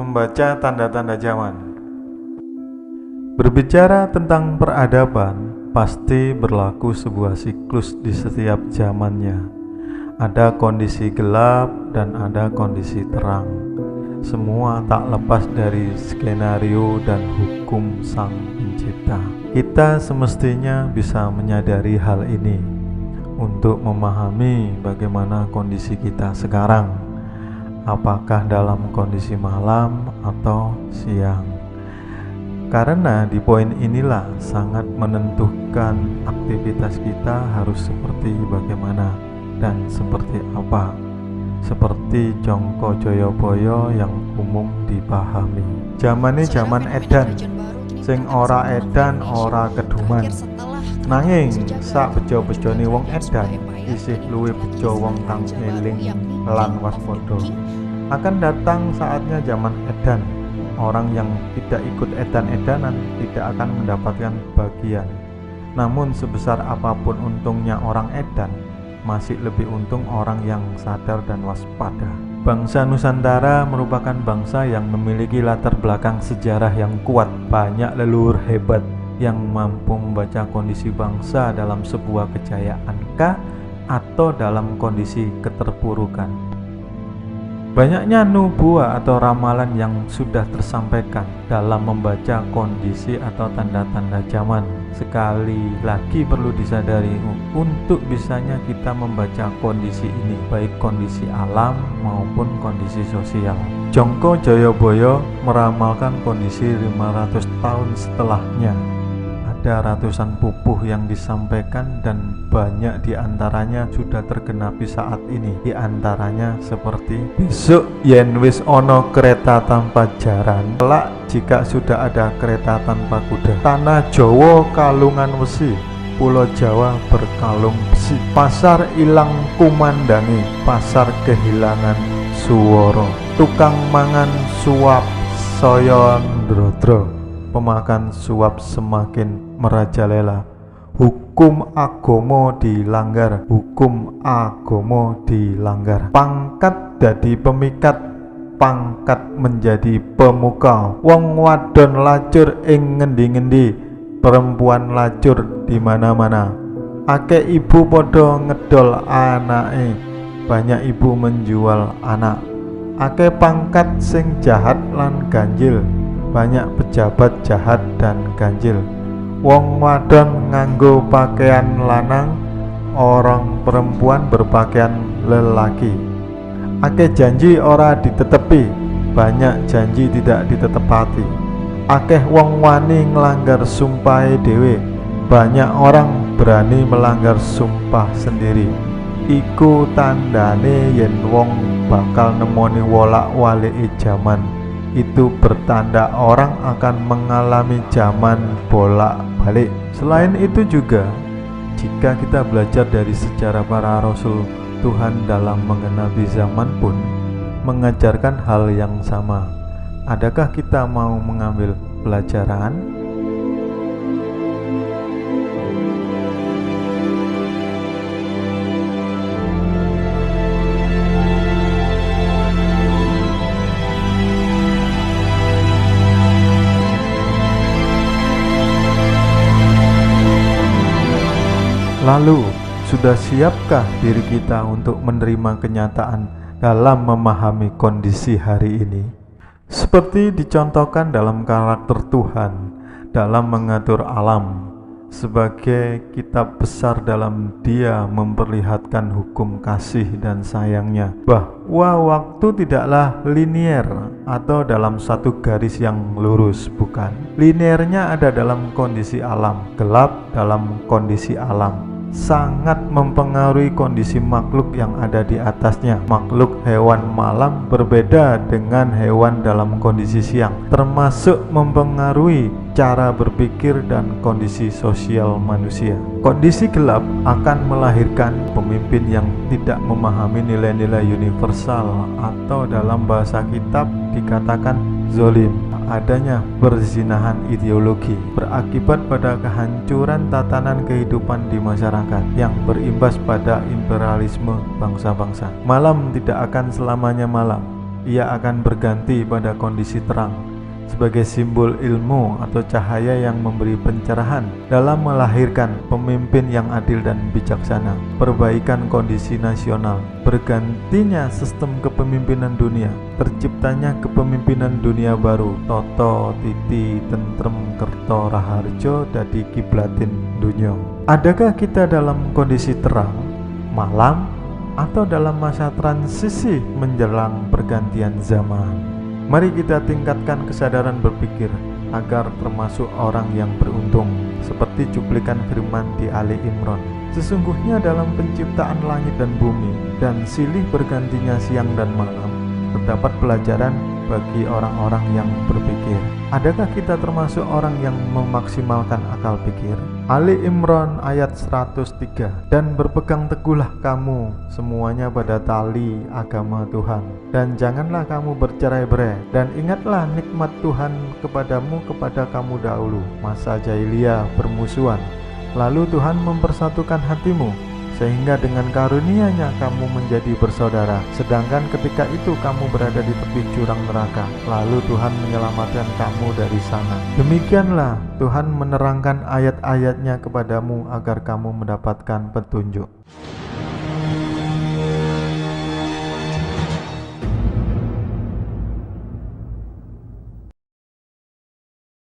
Membaca tanda-tanda zaman. Berbicara tentang peradaban, pasti berlaku sebuah siklus di setiap zamannya. Ada kondisi gelap dan ada kondisi terang. Semua tak lepas dari skenario dan hukum Sang Pencipta. Kita semestinya bisa menyadari hal ini untuk memahami bagaimana kondisi kita sekarang. Apakah dalam kondisi malam atau siang? Karena di poin inilah sangat menentukan aktivitas kita harus seperti bagaimana dan seperti apa. Seperti Jongko Joyoboyo yang umum dipahami. Zaman ini zaman edan, sing ora edan ora keduman. Nanging sak bejo-bejone wong edan isih luwih bejo wong kang eling lan waspada. Akan datang saatnya zaman edan. Orang yang tidak ikut edan-edanan tidak akan mendapatkan bagian. Namun sebesar apapun untungnya orang edan, masih lebih untung orang yang sadar dan waspada. Bangsa Nusantara merupakan bangsa yang memiliki latar belakang sejarah yang kuat. Banyak leluhur hebat yang mampu membaca kondisi bangsa dalam sebuah kejayaan atau dalam kondisi keterpurukan. Banyaknya nubuah atau ramalan yang sudah tersampaikan dalam membaca kondisi atau tanda-tanda zaman. Sekali lagi perlu disadari, untuk bisanya kita membaca kondisi ini, baik kondisi alam maupun kondisi sosial. Jongko Joyoboyo meramalkan kondisi 500 tahun setelahnya. Ada ratusan pupuh yang disampaikan dan banyak diantaranya sudah tergenapi saat ini. Diantaranya seperti besok yen wis ono kereta tanpa jaran, kelak jika sudah ada kereta tanpa kuda. Tanah Jawa kalungan wesi, Pulau Jawa berkalung besi. Pasar ilang kumandangi, pasar kehilangan suworo. Tukang mangan suap saya ndrodro, pemakan suap semakin merajalela. Hukum agomo dilanggar, hukum agomo dilanggar. Pangkat dadi pemikat, pangkat menjadi pemuka. Wong wadon lacur ing ngendi-ngendi, perempuan lacur di mana-mana. Akeh ibu podo ngedol anake, banyak ibu menjual anak. Akeh pangkat sing jahat lan ganjil, banyak pejabat jahat dan ganjil. Wong wadon nganggo pakaian lanang, orang perempuan berpakaian lelaki. Akeh janji ora ditetepi, banyak janji tidak ditetepati. Akeh wong wani nglanggar sumpahe dhewe, banyak orang berani melanggar sumpah sendiri. Iku tandane yen wong bakal nemoni wolak-walike jaman. Itu bertanda orang akan mengalami zaman bolak-balik. Selain itu juga, jika kita belajar dari sejarah para rasul Tuhan dalam mengenapi zaman pun mengajarkan hal yang sama. Adakah kita mau mengambil pelajaran? Lalu, sudah siapkah diri kita untuk menerima kenyataan dalam memahami kondisi hari ini? Seperti dicontohkan dalam karakter Tuhan dalam mengatur alam, sebagai kitab besar dalam Dia memperlihatkan hukum kasih dan sayangnya, bahwa waktu tidaklah linier atau dalam satu garis yang lurus, bukan. Liniernya ada dalam kondisi alam, gelap dalam kondisi alam. Sangat mempengaruhi kondisi makhluk yang ada di atasnya. Makhluk hewan malam berbeda dengan hewan dalam kondisi siang, termasuk mempengaruhi cara berpikir dan kondisi sosial manusia. Kondisi gelap akan melahirkan pemimpin yang tidak memahami nilai-nilai universal, atau dalam bahasa kitab dikatakan zolim. Adanya perzinahan ideologi berakibat pada kehancuran tatanan kehidupan di masyarakat yang berimbas pada imperialisme bangsa-bangsa. Malam tidak akan selamanya malam. ia akan berganti pada kondisi terang sebagai simbol ilmu atau cahaya yang memberi pencerahan dalam melahirkan pemimpin yang adil dan bijaksana, perbaikan kondisi nasional, bergantinya sistem kepemimpinan dunia, terciptanya kepemimpinan dunia baru, Toto, Titi, Tentrem, Kerto, Raharjo, dadi kiblatin dunya. Adakah kita dalam kondisi terang, malam, atau dalam masa transisi menjelang pergantian zaman? Mari kita tingkatkan kesadaran berpikir agar termasuk orang yang beruntung, seperti cuplikan firman di Ali Imran. Sesungguhnya dalam penciptaan langit dan bumi dan silih bergantinya siang dan malam, terdapat pelajaran bagi orang-orang yang berpikir. Adakah kita termasuk orang yang memaksimalkan akal pikir? Ali Imran ayat 103. Dan berpegang teguhlah kamu semuanya pada tali agama Tuhan, dan janganlah kamu bercerai-berai, dan ingatlah nikmat Tuhan kepadamu kepada kamu dahulu, masa jahiliyah bermusuhan, lalu Tuhan mempersatukan hatimu, sehingga dengan karunia-Nya kamu menjadi bersaudara. Sedangkan ketika itu kamu berada di tepi jurang neraka, lalu Tuhan menyelamatkan kamu dari sana. Demikianlah Tuhan menerangkan ayat-ayat-Nya kepadamu agar kamu mendapatkan petunjuk.